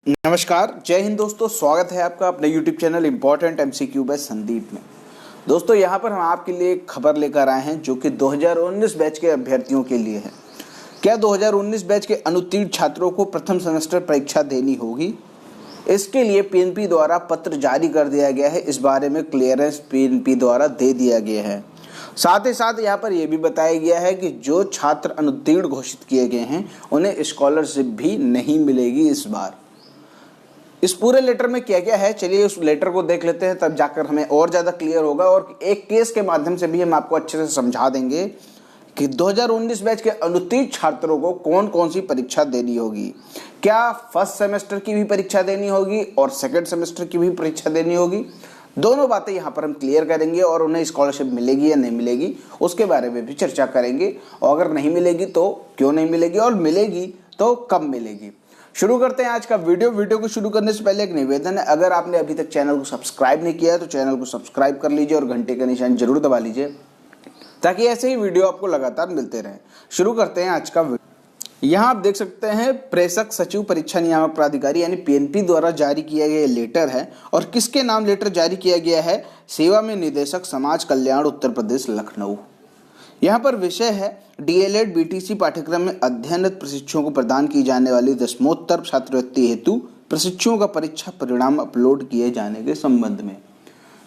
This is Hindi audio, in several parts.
नमस्कार, जय हिंद दोस्तों। स्वागत है आपका अपने YouTube channel important MCQ by Sandeep में। दोस्तों यहाँ पर हम आपके लिए एक खबर लेकर आए हैं जो कि 2019 बैच के अभ्यर्थियों के लिए है। क्या 2019 बैच के अनुत्तीर्ण छात्रों को प्रथम सेमेस्टर परीक्षा देनी होगी? इसके लिए PNP द्वारा पत्र जारी कर दिया गया है। इस बारे में क्लियरेंस PNP द्वारा दे दिया गया है। साथ ही साथ यहाँ पर यह भी बताया गया है कि जो छात्र अनुत्तीर्ण घोषित किए गए हैं उन्हें स्कॉलरशिप भी नहीं मिलेगी इस बार। इस पूरे लेटर में क्या क्या है, चलिए उस लेटर को देख लेते हैं, तब जाकर हमें और ज़्यादा क्लियर होगा और एक केस के माध्यम से भी हम आपको अच्छे से समझा देंगे कि 2019 बैच के अनुत्तीर्ण छात्रों को कौन कौन सी परीक्षा देनी होगी। क्या फर्स्ट सेमेस्टर की भी परीक्षा देनी होगी और सेकंड सेमेस्टर की भी परीक्षा देनी होगी? दोनों बातें यहाँ पर हम क्लियर करेंगे और उन्हें स्कॉलरशिप मिलेगी या नहीं मिलेगी उसके बारे में भी चर्चा करेंगे। और अगर नहीं मिलेगी तो क्यों नहीं मिलेगी और मिलेगी तो कब मिलेगी। शुरू करते हैं आज का वीडियो को शुरू करने से पहले एक निवेदन है, अगर आपने अभी तक चैनल को सब्सक्राइब नहीं किया है तो चैनल को सब्सक्राइब कर लीजिए और घंटे का निशान जरूर दबा लीजिए ताकि ऐसे ही वीडियो आपको लगातार मिलते रहें। शुरू करते हैं आज का वीडियो। यहाँ आप देख सकते हैं प्रेषक सचिव परीक्षा नियामक प्राधिकारी यानी PNP द्वारा जारी किया गया लेटर है। और किसके नाम लेटर जारी किया गया है? सेवा में निदेशक समाज कल्याण उत्तर प्रदेश लखनऊ। यहाँ पर विषय है DLED BTC पाठ्यक्रम में अध्ययनरत प्रशिक्षुओं को प्रदान की जाने वाली दसमोत्तर छात्रवृत्ति हेतु प्रशिक्षुओं का परीक्षा परिणाम अपलोड किए जाने के संबंध में।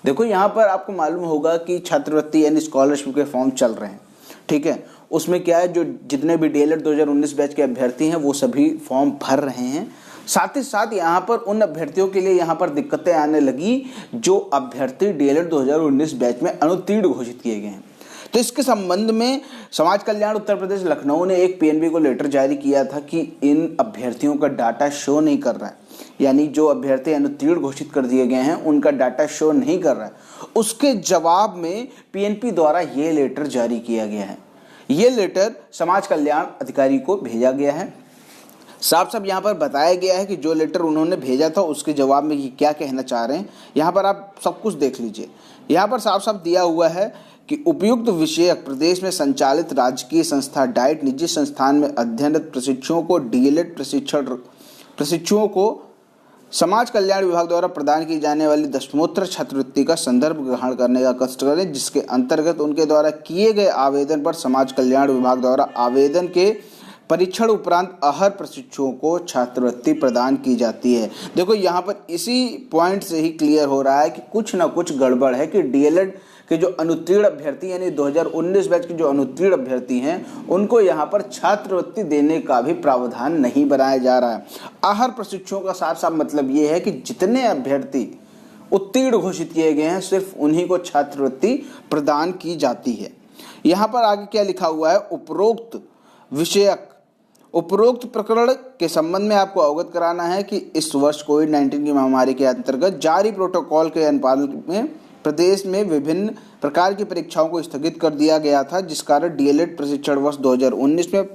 देखो यहाँ पर आपको मालूम होगा कि छात्रवृत्ति यानी स्कॉलरशिप के फॉर्म चल रहे हैं, ठीक है। उसमें क्या है, जो जितने भी DLED 2019 बैच के अभ्यर्थी हैं वो सभी फॉर्म भर रहे हैं। साथ ही साथ यहाँ पर उन अभ्यर्थियों के लिए यहाँ पर दिक्कतें आने लगी जो अभ्यर्थी DLED 2019 बैच में अनुत्तीर्ण घोषित किए गए हैं। तो इसके संबंध में समाज कल्याण उत्तर प्रदेश लखनऊ ने एक PNP को लेटर जारी किया था कि इन अभ्यर्थियों का डाटा शो नहीं कर रहा है, यानी जो अभ्यर्थी अनुत्तीर्ण घोषित कर दिए गए हैं उनका डाटा शो नहीं कर रहा है। उसके जवाब में PNP द्वारा ये लेटर जारी किया गया है। ये लेटर समाज कल्याण अधिकारी को भेजा गया है। साफ साफ यहाँ पर बताया गया है कि जो लेटर उन्होंने भेजा था उसके जवाब में ये क्या कहना चाह रहे हैं। यहाँ पर आप सब कुछ देख लीजिए। यहाँ पर साफ साफ दिया हुआ है कि उपयुक्त विषयक प्रदेश में संचालित राजकीय संस्था डाइट निजी संस्थान में अध्ययनरत प्रशिक्षुओं को DLED प्रशिक्षुओं को समाज कल्याण विभाग द्वारा प्रदान की जाने वाली दसमोत्तर छात्रवृत्ति का संदर्भ ग्रहण करने का कष्ट करें, जिसके अंतर्गत उनके द्वारा किए गए आवेदन पर समाज कल्याण विभाग द्वारा आवेदन के परीक्षण उपरांत अहर प्रशिक्षुओं को छात्रवृत्ति प्रदान की जाती है। देखो यहाँ पर इसी पॉइंट से ही क्लियर हो रहा है कि कुछ ना कुछ गड़बड़ है कि DLED के जो अनुत्तीर्ण अभ्यर्थी यानी 2019 बैच के जो अनुत्तीर्ण अभ्यर्थी हैं उनको यहाँ पर छात्रवृत्ति देने का भी प्रावधान नहीं बनाया जा रहा है। आहर प्रशिक्षुओं का साफ साफ मतलब ये है कि जितने अभ्यर्थी उत्तीर्ण घोषित किए गए हैं सिर्फ उन्हीं को छात्रवृत्ति प्रदान की जाती है। यहाँ पर आगे क्या लिखा हुआ है? उपरोक्त प्रकरण के संबंध में आपको अवगत कराना है कि इस वर्ष कोविड-19 की महामारी के अंतर्गत जारी प्रोटोकॉल के अनुपालन में प्रदेश में विभिन्न प्रकार की परीक्षाओं को स्थगित कर दिया गया था, जिस कारण DLED प्रशिक्षण वर्ष 2019 में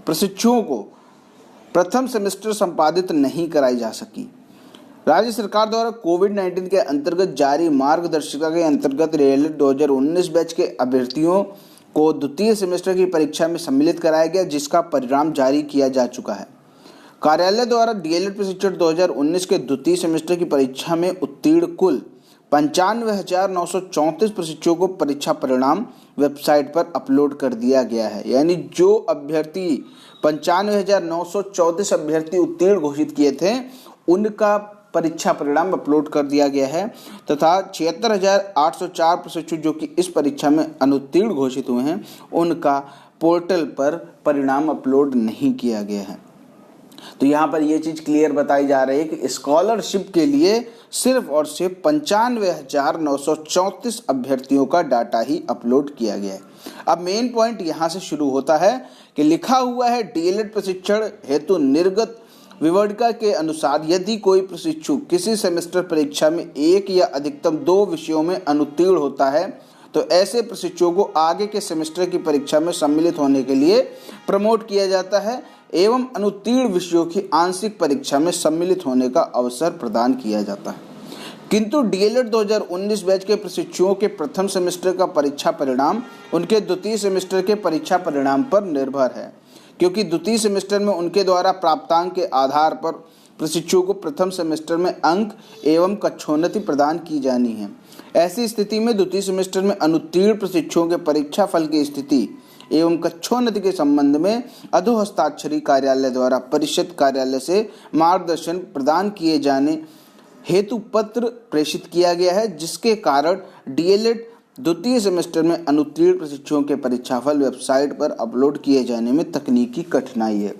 प्रशिक्षुओं को प्रथम सेमेस्टर संपादित नहीं कराई जा सकी। राज्य सरकार द्वारा कोविड-19 के अंतर्गत जारी मार्गदर्शिका के अंतर्गत DLED 2019 बैच के अभ्यर्थियों को द्वितीय सेमेस्टर की परीक्षा में सम्मिलित कराया गया, जिसका परिणाम जारी किया जा चुका है। कार्यालय द्वारा DLED प्रशिक्षण 2019 के द्वितीय सेमेस्टर की परीक्षा में उत्तीर्ण कुल 95,934 प्रशिक्षुओं को परीक्षा परिणाम वेबसाइट पर अपलोड कर दिया गया है। यानी जो अभ्यर्थी 95,934 अभ्यर्थी उत्तीर्ण घोषित किए थे उनका परीक्षा परिणाम अपलोड कर दिया गया है तथा 76,804 प्रशिक्षु जो कि इस परीक्षा में अनुत्तीर्ण घोषित हुए हैं उनका पोर्टल पर परिणाम अपलोड नहीं किया गया है। तो यहाँ पर ये चीज़ क्लियर बताई जा रही है कि स्कॉलरशिप के लिए सिर्फ और सिर्फ 95,934 अभ्यर्थियों का डाटा ही अपलोड किया गया है। अब मेन पॉइंट यहाँ से शुरू होता है कि लिखा हुआ है DLED प्रशिक्षण हेतु निर्गत विवरणिका के अनुसार यदि कोई प्रशिक्षु किसी सेमेस्टर परीक्षा में एक या अधिकतम 2 विषयों में अनुत्तीर्ण होता है तो ऐसे प्रशिक्षुओं को आगे के सेमेस्टर की परीक्षा में सम्मिलित होने के लिए प्रमोट किया जाता है एवं अनुत्तीर्ण विषयों की आंशिक परीक्षा में सम्मिलित होने का अवसर प्रदान किया जाता है। किंतु DLED 2019 बैच के प्रशिक्षुओं के प्रथम सेमेस्टर का परीक्षा परिणाम उनके द्वितीय सेमेस्टर के परीक्षा परिणाम पर निर्भर है। क्योंकि द्वितीय सेमेस्टर में उनके द्वारा प्राप्तांक के आधार पर प्रशिक्षुओं को प्रथम सेमेस्टर में अंक एवं कक्षोन्नति प्रदान की जानी है। ऐसी स्थिति में द्वितीय सेमेस्टर में अनुत्तीर्ण प्रशिक्षुओं के परीक्षा फल की स्थिति एवं कक्षोन्नति के संबंध में अधोहस्ताक्षरी कार्यालय द्वारा परिषद कार्यालय से मार्गदर्शन प्रदान किए जाने हेतु पत्र प्रेषित किया गया है, जिसके कारण डीएलएड द्वितीय सेमेस्टर में अनुत्तीर्ण प्रशिक्षुओं के परीक्षाफल वेबसाइट पर अपलोड किए जाने में तकनीकी कठिनाई है।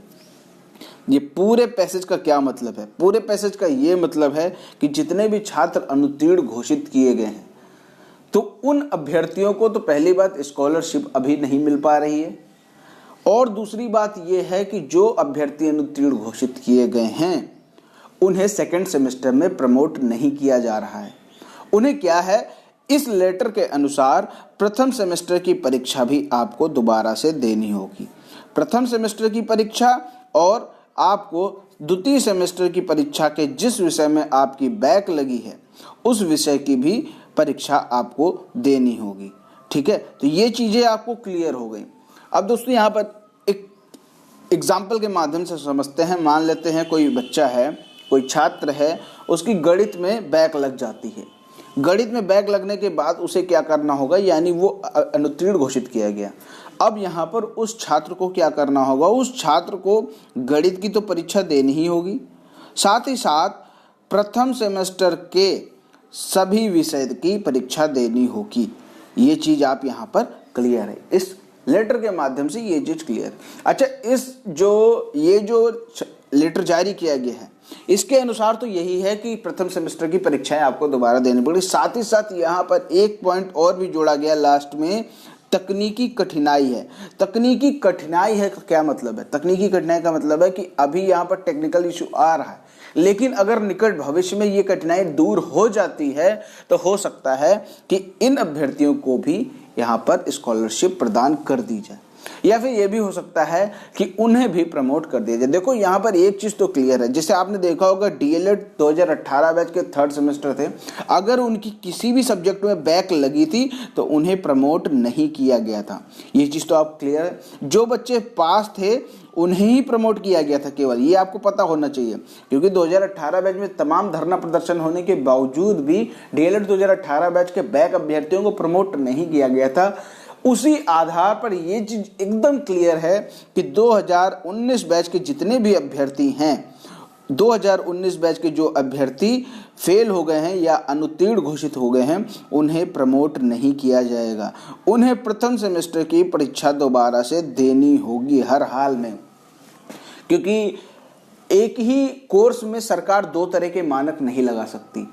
ये पूरे पैसेज का क्या मतलब है? पूरे पैसेज का ये मतलब है कि जितने भी छात्र अनुत्तीर्ण घोषित किए गए हैं तो उन अभ्यर्थियों को तो पहली बात स्कॉलरशिप अभी नहीं मिल पा रही है, और दूसरी बात ये है कि जो अभ्यर्थी अनुत्तीर्ण घोषित किए गए हैं उन्हें सेकंड सेमेस्टर में प्रमोट नहीं किया जा रहा है। उन्हें क्या है, इस लेटर के अनुसार प्रथम सेमेस्टर की परीक्षा भी आपको दोबारा से देनी होगी। प्रथम सेमेस्टर की परीक्षा और आपको द्वितीय सेमेस्टर की परीक्षा के जिस विषय में आपकी बैक लगी है उस विषय की भी परीक्षा आपको देनी होगी। ठीक है, तो ये चीजें आपको क्लियर हो गई। अब दोस्तों यहाँ पर एक एग्जाम्पल के माध्यम से समझते हैं। मान लेते हैं कोई बच्चा है, कोई छात्र है, उसकी गणित में बैक लग जाती है। गणित में बैक लगने के बाद उसे क्या करना होगा, यानी वो अनुत्तीर्ण घोषित किया गया। अब यहाँ पर उस छात्र को क्या करना होगा, उस छात्र को गणित की तो परीक्षा देनी ही होगी, साथ ही साथ प्रथम सेमेस्टर के सभी विषय की परीक्षा देनी होगी। ये चीज आप यहाँ पर क्लियर है, इस लेटर के माध्यम से ये चीज क्लियर है। अच्छा, ये जो लेटर जारी किया गया है इसके अनुसार तो यही है कि प्रथम सेमेस्टर की परीक्षाएं आपको दोबारा देनी पड़ेगी। साथ ही साथ यहाँ पर एक पॉइंट और भी जोड़ा गया लास्ट में, तकनीकी कठिनाई है। तकनीकी कठिनाई है का क्या मतलब है? तकनीकी कठिनाई का मतलब है कि अभी यहाँ पर टेक्निकल इशू आ रहा है, लेकिन अगर निकट भविष्य में ये कठिनाई दूर हो जाती है तो हो सकता है कि इन अभ्यर्थियों को भी यहाँ पर स्कॉलरशिप प्रदान कर दी जाए, या फिर ये भी हो सकता है कि उन्हें भी प्रमोट कर दिया जाए। देखो यहाँ पर एक चीज तो क्लियर है, जैसे आपने देखा होगा डीएलएड 2018 बैच के थर्ड सेमेस्टर थे, अगर उनकी किसी भी सब्जेक्ट में बैक लगी थी तो उन्हें प्रमोट नहीं किया गया था। ये चीज तो आप क्लियर है। जो बच्चे पास थे उन्हें ही प्रमोट किया गया था केवल, ये आपको पता होना चाहिए, क्योंकि 2018 बैच में तमाम धरना प्रदर्शन होने के बावजूद भी डीएलएड 2018 बैच के बैक अभ्यर्थियों को प्रमोट नहीं किया गया था। उसी आधार पर ये चीज एकदम क्लियर है कि 2019 बैच के जितने भी अभ्यर्थी हैं, 2019 बैच के जो अभ्यर्थी फेल हो गए हैं या अनुत्तीर्ण घोषित हो गए हैं, उन्हें प्रमोट नहीं किया जाएगा। उन्हें प्रथम सेमेस्टर की परीक्षा दोबारा से देनी होगी हर हाल में, क्योंकि एक ही कोर्स में सरकार दो तरह के मानक नहीं लगा सकती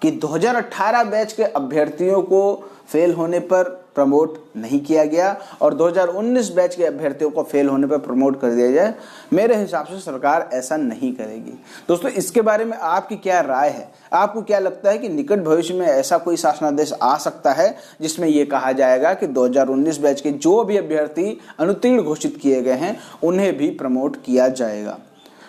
कि 2018 बैच के अभ्यर्थियों को फेल होने पर प्रमोट नहीं किया गया और 2019 बैच के अभ्यर्थियों को फेल होने पर प्रमोट कर दिया जाए। मेरे हिसाब से सरकार ऐसा नहीं करेगी। दोस्तों, इसके बारे में आपकी क्या राय है? आपको क्या लगता है कि निकट भविष्य में ऐसा कोई शासनादेश आ सकता है जिसमें यह कहा जाएगा कि 2019 बैच के जो भी अभ्यर्थी अनुत्तीर्ण घोषित किए गए हैं उन्हें भी प्रमोट किया जाएगा?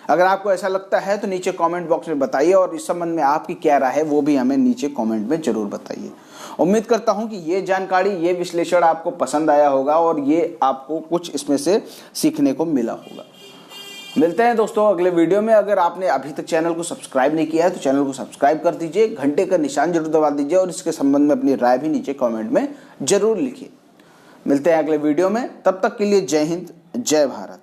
अगर आपको ऐसा लगता है तो नीचे कमेंट बॉक्स में बताइए, और इस संबंध में आपकी क्या राय है वो भी हमें नीचे कमेंट में जरूर बताइए। उम्मीद करता हूं कि ये जानकारी, ये विश्लेषण आपको पसंद आया होगा और ये आपको कुछ इसमें से सीखने को मिला होगा। मिलते हैं दोस्तों अगले वीडियो में। अगर आपने अभी तक चैनल को सब्सक्राइब नहीं किया है तो चैनल को सब्सक्राइब कर दीजिए, घंटे का निशान जरूर दबा दीजिए और इसके संबंध में अपनी राय भी नीचे कॉमेंट में जरूर लिखिए। मिलते हैं अगले वीडियो में, तब तक के लिए जय हिंद, जय भारत।